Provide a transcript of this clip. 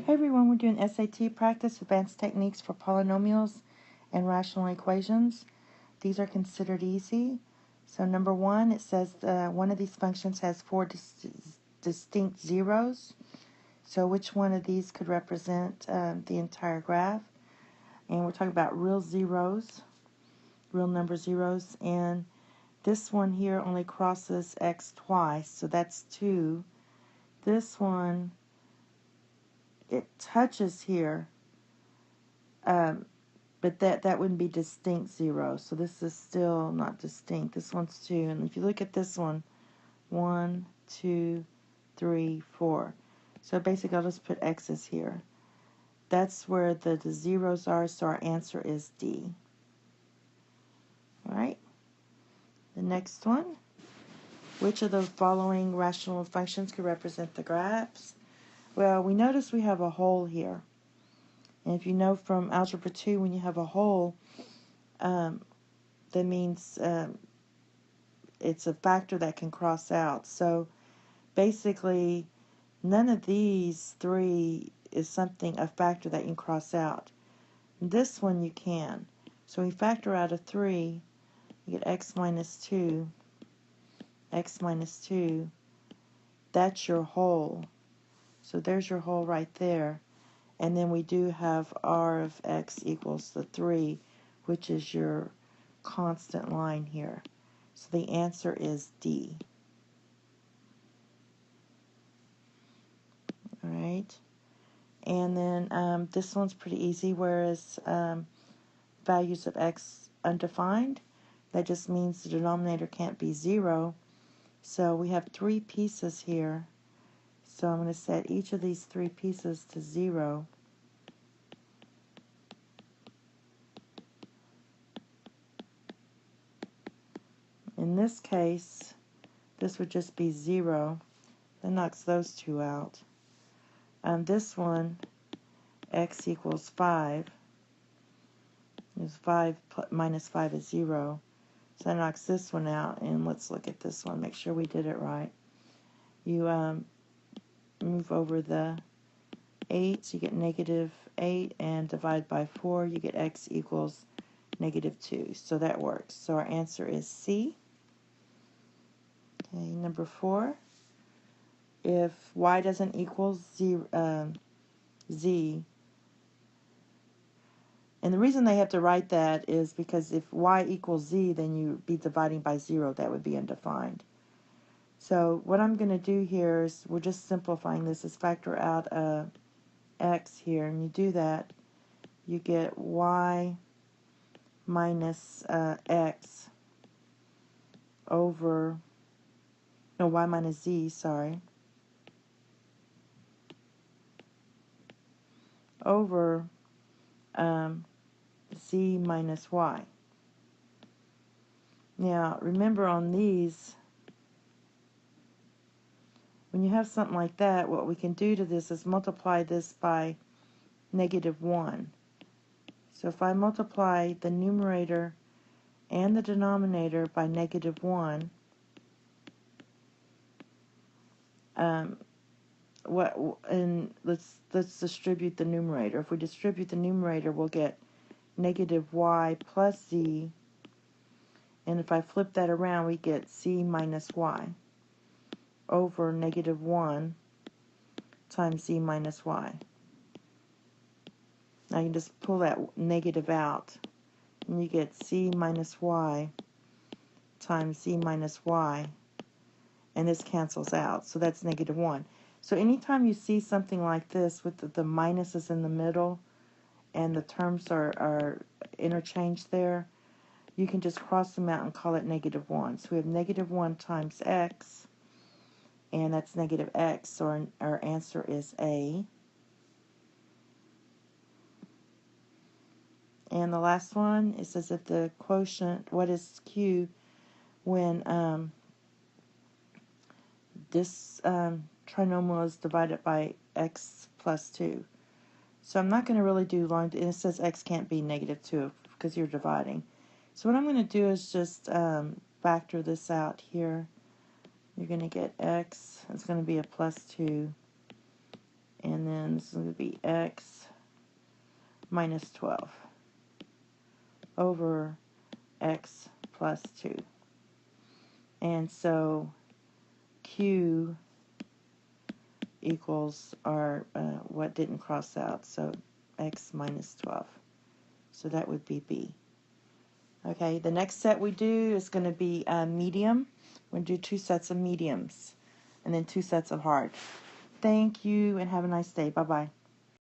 Hey everyone, we're doing SAT practice, advanced techniques for polynomials and rational equations. These are considered easy. So number one, it says one of these functions has four distinct zeros. So which one of these could represent the entire graph? And we're talking about real zeros, real number zeros. And this one here only crosses x twice, so that's 2. This one, it touches here. But that wouldn't be distinct zero. So this is still not distinct. This one's 2. And if you look at this one, 1, 2, 3, 4. So basically I'll just put x's here. That's where the zeros are, so our answer is D. All right. The next one. Which of the following rational functions could represent the graphs? Well, we notice we have a hole here. And if you know from Algebra 2, when you have a hole, that means it's a factor that can cross out. So basically, none of these three is a factor that you can cross out. This one you can. So we factor out a 3, you get x minus 2, x minus 2. That's your hole. So there's your hole right there. And then we do have r of x equals the 3, which is your constant line here. So the answer is D. All right. And then this one's pretty easy, whereas values of x undefined, that just means the denominator can't be 0. So we have 3 pieces here. So I'm going to set each of these 3 pieces to 0. In this case, this would just be 0. That knocks those 2 out. This one, x equals 5. Is 5 minus 5 is 0. So that knocks this one out. And let's look at this one. Make sure we did it right. You move over the 8, so you get negative 8, and divide by 4, you get x equals negative 2. So that works. So our answer is C. Okay, number 4. If y doesn't equal z, and the reason they have to write that is because if y equals z, then you'd be dividing by 0. That would be undefined. So what I'm going to do here is, we're just simplifying this, is factor out x here. And you do that, you get y minus x over, no, y minus z, sorry, over z minus y. Now, remember on these, when you have something like that, what we can do to this is multiply this by negative 1. So if I multiply the numerator and the denominator by negative 1, let's distribute the numerator. If we distribute the numerator, we'll get negative y plus z, and if I flip that around, we get z minus y over negative 1 times z minus y. Now you can just pull that negative out, and you get z minus y times z minus y, and this cancels out, so that's negative 1. So anytime you see something like this with the minuses in the middle and the terms are interchanged there, you can just cross them out and call it negative 1. So we have negative 1 times x, and that's negative x, so our answer is A. And the last one, it says if the quotient, what is Q when this trinomial is divided by x plus 2. So I'm not going to really do long, and it says x can't be negative 2 because you're dividing. So what I'm going to do is just factor this out here. You're going to get x, it's going to be a plus 2, And then this is going to be x minus 12 over x plus 2. And so q equals our, what didn't cross out, so x minus 12. So that would be B. Okay, the next set we do is going to be medium. We're going to do 2 sets of mediums and then 2 sets of hard. Thank you and have a nice day. Bye-bye.